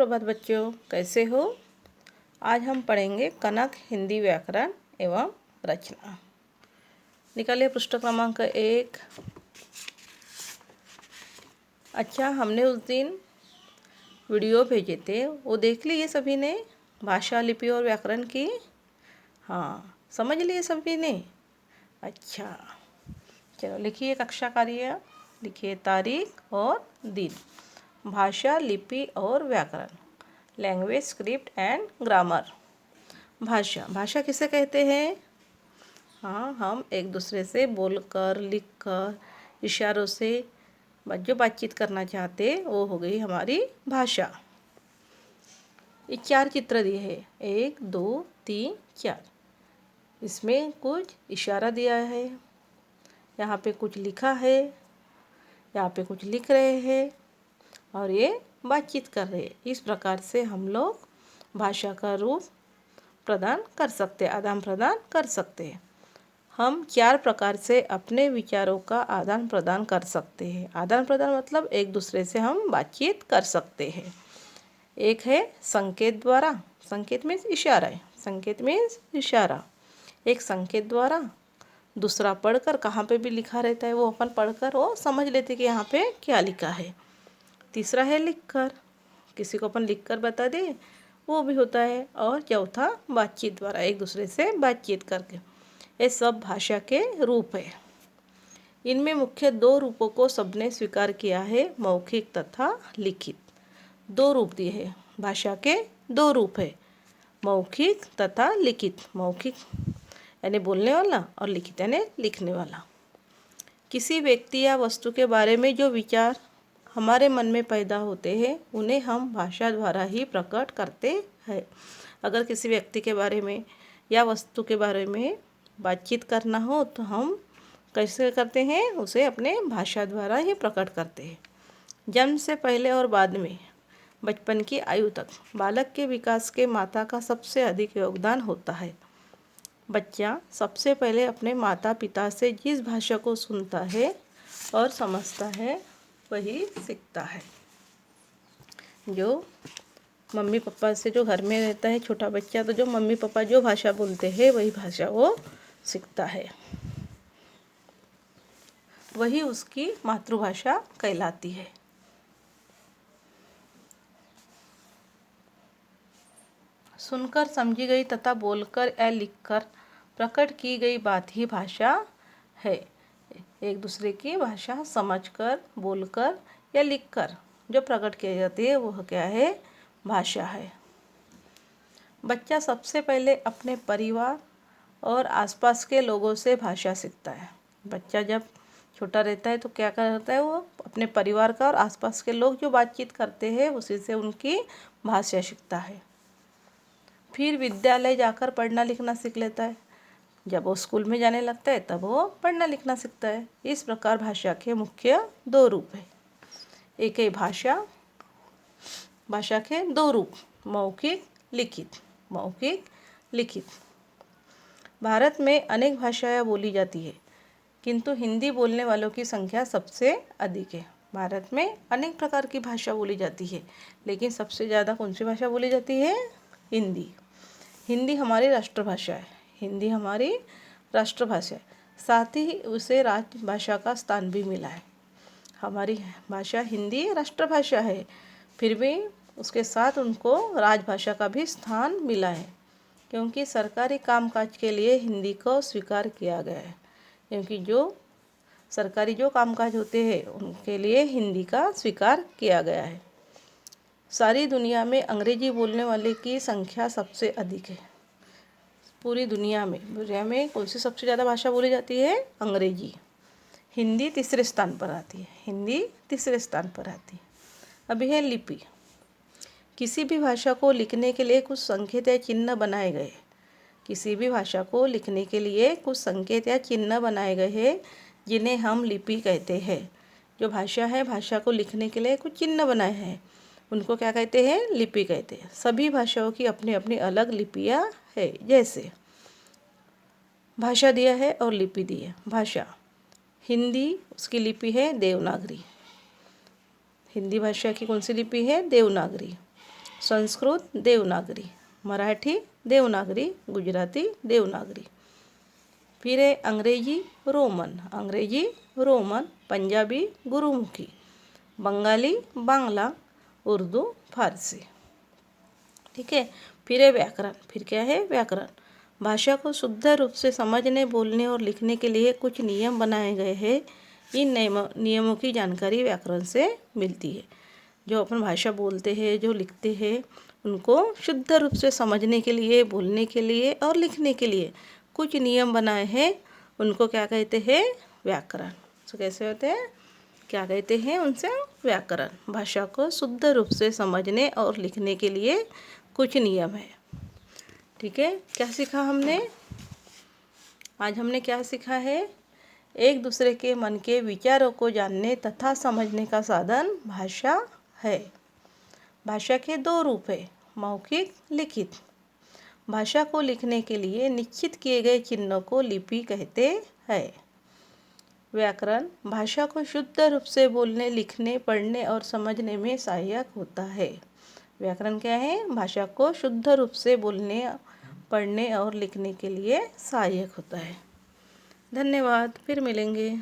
सुप्रभात बच्चों, कैसे हो। आज हम पढ़ेंगे कनक हिंदी व्याकरण एवं रचना। निकालिए पृष्ठ क्रमांक 1। अच्छा, हमने उस दिन वीडियो भेजे थे, वो देख लिए सभी ने, भाषा, लिपि और व्याकरण की। हाँ, समझ लिए सभी ने। अच्छा, चलो लिखिए कक्षा कार्य। लिखिए तारीख और दिन। भाषा, लिपि और व्याकरण, लैंग्वेज, स्क्रिप्ट एंड ग्रामर। भाषा, भाषा किसे कहते हैं? हाँ, हम एक दूसरे से बोलकर, लिखकर, इशारों से जो बातचीत करना चाहते, वो हो गई हमारी भाषा। ये 4 चित्र दिए हैं, 1 2 3 4। इसमें कुछ इशारा दिया है, यहाँ पे कुछ लिखा है, यहाँ पे कुछ लिख रहे हैं और ये बातचीत कर रहे हैं। इस प्रकार से हम लोग भाषा का रूप प्रदान कर सकते हैं, आदान प्रदान कर सकते हैं। हम 4 प्रकार से अपने विचारों का आदान प्रदान कर सकते हैं। आदान प्रदान मतलब एक दूसरे से हम बातचीत कर सकते हैं। एक है संकेत द्वारा, संकेत मीन्स इशारा है, संकेत मीन्स इशारा। एक संकेत द्वारा, दूसरा पढ़कर, कहाँ पे भी लिखा रहता है वो अपन पढ़कर वो समझ लेते कि यहाँ पे क्या लिखा है। तीसरा है लिखकर, किसी को अपन लिखकर बता दे, वो भी होता है। और चौथा बातचीत द्वारा, एक दूसरे से बातचीत करके। ये सब भाषा के रूप है। इनमें मुख्य 2 रूपों को सबने स्वीकार किया है, मौखिक तथा लिखित। 2 रूप दिए हैं, भाषा के 2 रूप है, मौखिक तथा लिखित। मौखिक यानी बोलने वाला और लिखित यानी लिखने वाला। किसी व्यक्ति या वस्तु के बारे में जो विचार हमारे मन में पैदा होते हैं, उन्हें हम भाषा द्वारा ही प्रकट करते हैं। अगर किसी व्यक्ति के बारे में या वस्तु के बारे में बातचीत करना हो तो हम कैसे करते हैं, उसे अपने भाषा द्वारा ही प्रकट करते हैं। जन्म से पहले और बाद में बचपन की आयु तक बालक के विकास के माता का सबसे अधिक योगदान होता है। बच्चा सबसे पहले अपने माता पिता से जिस भाषा को सुनता है और समझता है, वही सीखता है। जो मम्मी पापा से जो घर में रहता है छोटा बच्चा, तो जो मम्मी पापा जो भाषा बोलते हैं वही भाषा वो सीखता है, वही उसकी मातृभाषा कहलाती है। सुनकर समझी गई तथा बोलकर या लिखकर प्रकट की गई बात ही भाषा है। एक दूसरे की भाषा समझकर, बोलकर या लिखकर जो प्रकट की जाती है वह क्या है, भाषा है। बच्चा सबसे पहले अपने परिवार और आसपास के लोगों से भाषा सीखता है। बच्चा जब छोटा रहता है तो क्या करता है, वो अपने परिवार का और आसपास के लोग जो बातचीत करते हैं उसी से उनकी भाषा सीखता है। फिर विद्यालय जाकर पढ़ना लिखना सीख लेता है। जब वो स्कूल में जाने लगता है तब वो पढ़ना लिखना सीखता है। इस प्रकार भाषा के मुख्य 2 रूप है। एक है भाषा, भाषा के 2 रूप, मौखिक, लिखित। मौखिक, लिखित। भारत में अनेक भाषाएं बोली जाती है, किंतु हिंदी बोलने वालों की संख्या सबसे अधिक है। भारत में अनेक प्रकार की भाषा बोली जाती है, लेकिन सबसे ज़्यादा कौन सी भाषा बोली जाती है? हिंदी। हिंदी हमारी राष्ट्रभाषा है। हिंदी हमारी राष्ट्रभाषा है, साथ ही उसे राजभाषा का स्थान भी मिला है। हमारी भाषा हिंदी राष्ट्रभाषा है, फिर भी उसके साथ उनको राजभाषा का भी स्थान मिला है, क्योंकि सरकारी कामकाज के लिए हिंदी को स्वीकार किया गया है। क्योंकि जो सरकारी जो कामकाज होते हैं उनके लिए हिंदी का स्वीकार किया गया है। सारी दुनिया में अंग्रेजी बोलने वाले की संख्या सबसे अधिक है। पूरी दुनिया में कौन सी सबसे ज़्यादा भाषा बोली जाती है? अंग्रेजी। हिंदी तीसरे स्थान पर आती है। हिंदी तीसरे स्थान पर आती है। अभी है लिपि। किसी भी भाषा को लिखने के लिए कुछ संकेत या चिन्ह बनाए गए। किसी भी भाषा को लिखने के लिए कुछ संकेत या चिन्ह बनाए गए हैं, जिन्हें हम लिपि कहते हैं। जो भाषा है, भाषा को लिखने के लिए कुछ चिन्ह बनाए हैं, उनको क्या कहते हैं? लिपि कहते हैं। सभी भाषाओं की अपनी अपनी अलग लिपियाँ है। जैसे भाषा दिया है और लिपि दी है। भाषा हिंदी, उसकी लिपि है देवनागरी। हिंदी भाषा की कौन सी लिपि है? देवनागरी। संस्कृत देवनागरी, मराठी देवनागरी, गुजराती देवनागरी। फिर है अंग्रेजी रोमन, पंजाबी गुरुमुखी, बंगाली बांग्ला, उर्दू फारसी। ठीक है। फिर है व्याकरण। फिर क्या है? व्याकरण। भाषा को शुद्ध रूप से समझने, बोलने और लिखने के लिए कुछ नियम बनाए गए हैं। इन नियमों की जानकारी व्याकरण से मिलती है। जो अपन भाषा बोलते हैं, जो लिखते हैं, उनको शुद्ध रूप से समझने के लिए, बोलने के लिए और लिखने के लिए कुछ नियम बनाए हैं। उनको क्या कहते हैं? व्याकरण। तो कैसे होते हैं? क्या कहते हैं उनसे? व्याकरण। भाषा को शुद्ध रूप से समझने और लिखने के लिए कुछ नियम है। ठीक है। क्या सीखा हमने? आज हमने क्या सीखा है? एक दूसरे के मन के विचारों को जानने तथा समझने का साधन भाषा है। भाषा के दो रूप है, मौखिक, लिखित। भाषा को लिखने के लिए निश्चित किए गए चिन्हों को लिपि कहते हैं। व्याकरण भाषा को शुद्ध रूप से बोलने, लिखने, पढ़ने और समझने में सहायक होता है। व्याकरण क्या है? भाषा को शुद्ध रूप से बोलने, पढ़ने और लिखने के लिए सहायक होता है। धन्यवाद। फिर मिलेंगे।